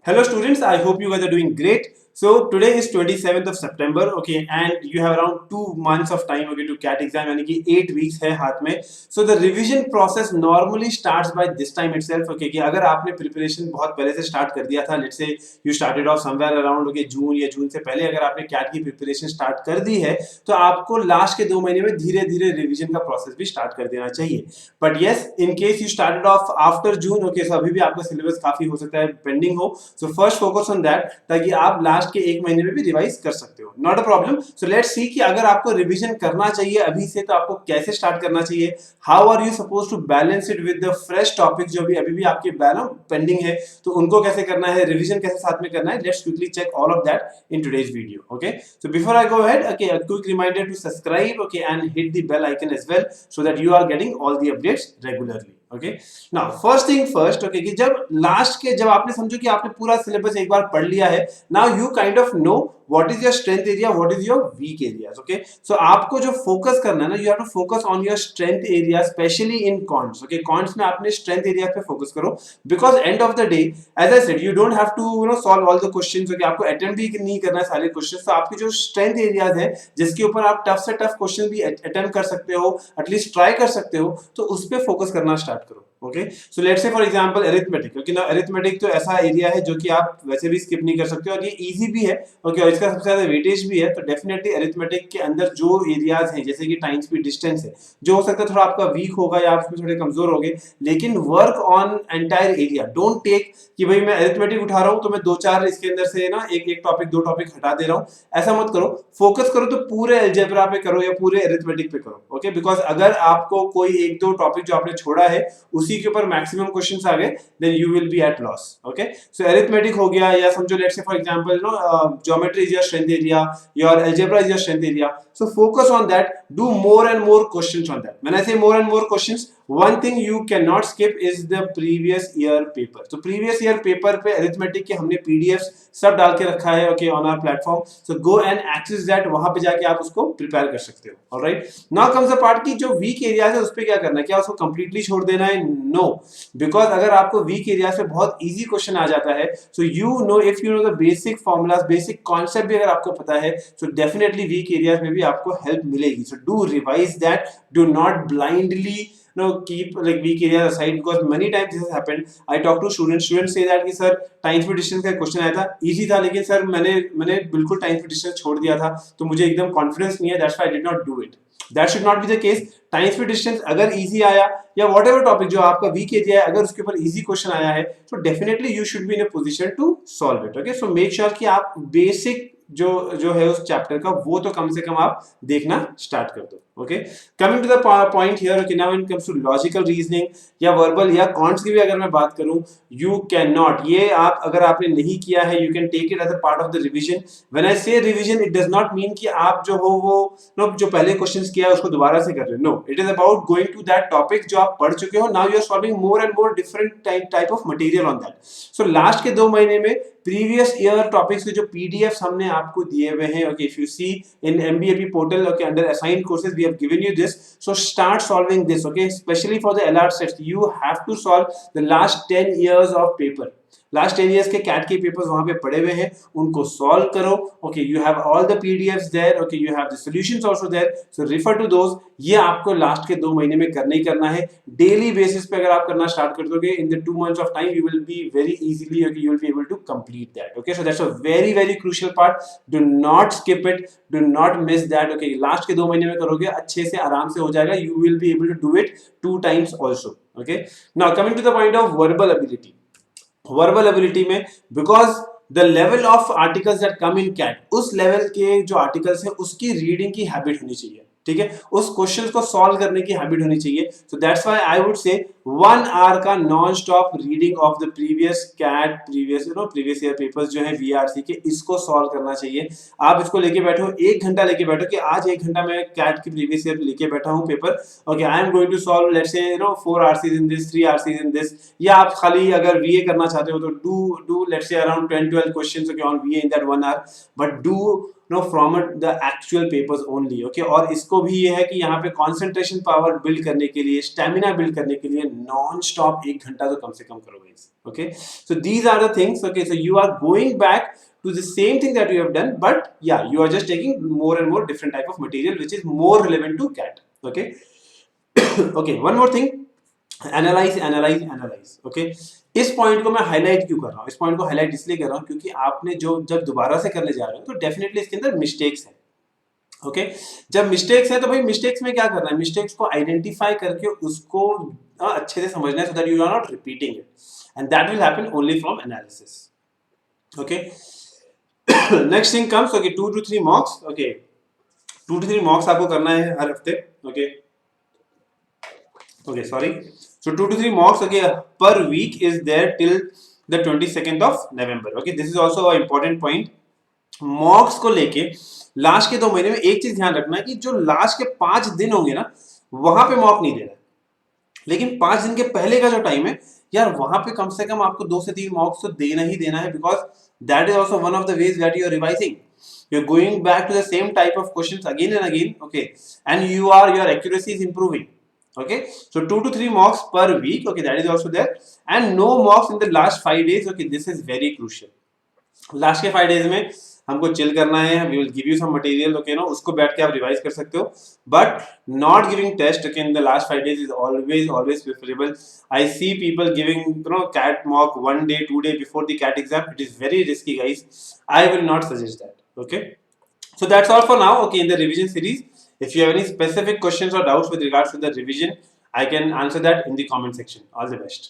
Hello students, I hope you guys are doing great. So today is 27th of September, okay, and you have around 2 months of time, okay, to CAT exam, यानी कि 8 weeks है हाथ में. So the revision process normally starts by this time itself, okay, कि अगर आपने preparation बहुत पहले से start कर दिया था, let's say you started off somewhere around, okay, जून या जून से पहले अगर आपने CAT की preparation start कर दी है, तो आपको लास्ट के 2 महीने में धीरे धीरे रिविजन का प्रोसेस भी स्टार्ट कर देना चाहिए. But yes, in case you started off after June, okay, so अभी भी आपका सिलेबस काफी हो सकता है पेंडिंग हो. So first focus on that, ताकि आप लास्ट के 1 महीने में भी रिवाइज कर सकते हो. Not a problem. So let's see कि अगर आपको रिवीजन करना चाहिए अभी से, तो आपको कैसे स्टार्ट करना चाहिए. How are you suppose to balance it with the fresh topic जो भी अभी भी आपके पेंडिंग है, तो उनको कैसे करना है, रिवीजन कैसे साथ में करना है. Let's quickly check all of that in today's video. Okay, so before I go ahead, okay, a quick reminder to subscribe, okay, and hit the bell icon as well, so that you are getting all the updates regularly. Okay, now first thing first, okay, कि जब आपने समझो कि आपने पूरा syllabus एक बार पढ़ लिया है, now you kind of know what is your strength area, what is your weak areas. Okay, so आपको जो फोकस करना है ना, you have to focus on your strength area, specially in quants. Okay, quants में आपने strength area पे focus करो, because end of the day, as I said, you don't have to solve all the questions. Okay, आपको attempt भी नहीं करना है सारे क्वेश्चंस. तो आपके जो स्ट्रेंथ एरियाज है, जिसके ऊपर आप टफ से टफ क्वेश्चन भी अटेम्प्ट कर सकते हो, एटलीस्ट ट्राई कर सकते हो, तो उस पर फोकस करना स्टार्ट करो. Okay, so let's say for example arithmetic. Okay, ना अरिथमेटिक तो ऐसा एरिया है जो कि आप वैसे भी स्किप नहीं कर सकते, और ये इजी भी है. ओके, और इसका सबसे ज्यादा वेटेज भी है. तो डेफिनेटली अरिथमेटिक के अंदर जो एरियाज हैं, जैसे कि टाइम स्पीड डिस्टेंस है, जो हो सकता है थोड़ा आपका वीक होगा या आप उसमें थोड़े कमजोर होगे, लेकिन work on entire area. Don't take कि भाई मैं अरिथमेटिक उठा रहा हूं तो मैं 2-4 इसके अंदर से ना एक एक टॉपिक 2 टॉपिक हटा दे रहा हूं. ऐसा मत करो. फोकस करो तो पूरे अलजेब्रा पे करो या पूरे अरिथमेटिक पे करो. ओके, बिकॉज अगर आपको कोई 1-2 टॉपिक जो आपने छोड़ा है उसी के ऊपर मैक्सिमम क्वेश्चंस आ गए, then you will be at loss. Okay, so arithmetic हो गया, या समझो let's say for example geometry is your strength area, your algebra is your strength area. So focus on that. Do more and more questions on that. When I say more and more questions, one thing you cannot skip is the previous year paper. So previous year paper पे arithmetic के हमने PDFs सब डाल के रखा है, okay, on our platform. So go and access that. वहां पे जाके आप उसको prepare कर सकते हो. Alright. Now comes the part की जो weak areas है उस पे क्या करना है. क्या उसको completely छोड़ देना है? No. Because अगर आपको weak areas पे बहुत easy question आ जाता है, so you know, if you know the basic formulas, basic concept भी अगर आपको पता है, so definitely weak areas में भी आपको हेल्प मिलेगी. So do revise that. Do not blindly keep like weak areas aside, because many times this has happened. I talk to students say that कि सर टाइम स्पीड डिस्टेंस का question आया था, easy था, लेकिन sir मैंने बिल्कुल time speed distance छोड़ दिया था, तो मुझे एकदम कॉन्फिडेंस नहीं है, that's why I did not do it. That should not be the case. Time speed distance अगर इजी आया, या वॉट एवर टॉपिक जो आपका वीक एरिया है, अगर उसके ऊपर इजी क्वेश्चन आया है, तो definitely you should be in a position to solve it. Okay, so make sure कि आप बेसिक जो है उस चैप्टर का, वो तो कम से कम आप देखना स्टार्ट कर दो. Okay, coming to the point here, okay, now when it comes to logical reasoning या वर्बल या कॉन्ट्स की भी अगर मैं बात करूं, यू कैन नॉट, ये आप अगर आपने नहीं किया है, you can take it as a part of the revision. When I say revision, it does not mean कि आप जो हो वो जो पहले क्वेश्चंस किया है उसको दोबारा से कर रहे हो. No, it is about going to that topic जो आप पढ़ चुके हो. Now you are solving more and more different type of material on that. So last के 2 महीने में प्रीवियस ईयर टॉपिक्स के जो पीडीएफ्स हमने आपको दिए हुए हैं, okay, if you see in MBAP portal, okay, under assigned courses we have given you this. So start solving this. Okay, specially for the LR sets you have to solve the last 10 years of paper. Last 10 years के CAT के papers वहां पे पड़े हुए हैं, उनको solve करो. Okay, you have all the PDFs there. Okay, you have the solutions also there, so refer to those. ये आपको लास्ट के 2 महीने में करना ही करना है. डेली बेसिस पे अगर आप करना स्टार्ट कर दोगे, in the 2 months of time you will be very easily, okay, you will be able to complete that. Okay, so that's a very very crucial part. Do not skip it, do not miss that. Okay, last के 2 महीने में करोगे, अच्छे से आराम से हो जाएगा. You will be able to do it 2 times also. Okay, now coming to the point of verbal ability. Verbal ability में, because the level of articles that come in CAT, उस लेवल के जो आर्टिकल्स है उसकी reading की habit होनी चाहिए. ठीक है, उस क्वेश्चन को सॉल्व करने की हैबिट होनी चाहिए. So that's why I would say 1 hour का non stop reading of the previous CAT, previous year papers जो है वीआरसी के, इसको सॉल्व करना चाहिए. आप इसको लेके बैठो, 1 घंटा लेके बैठो कि आज 1 घंटा मैं कैट की प्रीवियस ईयर लेके बैठा हूं paper. Okay, I am going to solve let's say 4 RCs in this, 3 RCs in this. या आप खाली अगर वीए करना चाहते हो तो do let's say around 10-12 questions, okay, on VA in that 1 hour. But do no from the actual papers only, okay. और इसको भी ये है कि यहाँ पे कॉन्सेंट्रेशन पावर बिल्ड करने के लिए, स्टेमिना बिल्ड करने के लिए नॉन स्टॉप 1 घंटा तो कम से कम करो guys, okay. So these are the things, okay. So you are going back to the same thing that you have done, but yeah, you are just taking more and more different type of material which is more relevant to CAT, okay. Okay, one more thing, analyse, okay. इस point को मैं highlight क्यों कर रहा हूँ, इस point को highlight इसलिए कर रहा हूँ क्योंकि आपने जो जब दोबारा से करने जा रहे हो तो डेफिनेटली इसके अंदर मिस्टेक्स है, ओके। जब मिस्टेक्स है तो भाई मिस्टेक्स में क्या करना है, मिस्टेक्स को आइडेंटिफाई करके उसको अच्छे से समझना है, so that you are not repeating it, and that will happen only from analysis, okay. Next thing comes, okay, 2 to 3 mocks, okay. 2 to 3 mocks आपको करना है हर हफ्ते, okay, okay, sorry. So 2 to 3 mocks, okay, per week is there till the 22nd of November, okay. This is also a important point. मॉक्स को लेके last के 2 महीने में एक चीज ध्यान रखना है कि जो लास्ट के 5 दिन होंगे ना, वहां पे मॉक नहीं देना, लेकिन 5 दिन के पहले का जो टाइम है यार, वहां पे कम से कम आपको 2 से 3 मॉक्स तो देना ही देना है, because that is also one of the ways that you are revising, you're going back to the same type of questions again and again, okay, and your accuracy is improving, okay. So 2 to 3 mocks per week, okay, that is also there, and no mocks in the last 5 days, okay. This is very crucial. Last के 5 days में हमको chill करना है, we will give you some material, okay no, उसको बैठ के आप revise कर सकते हो, but not giving test, okay, in the last 5 days is always preferable. I see people giving CAT mock 1 day 2 day before the CAT exam. It is very risky guys, I will not suggest that, okay. So that's all for now, okay, in the revision series. If you have any specific questions or doubts with regards to the revision, I can answer that in the comment section. All the best.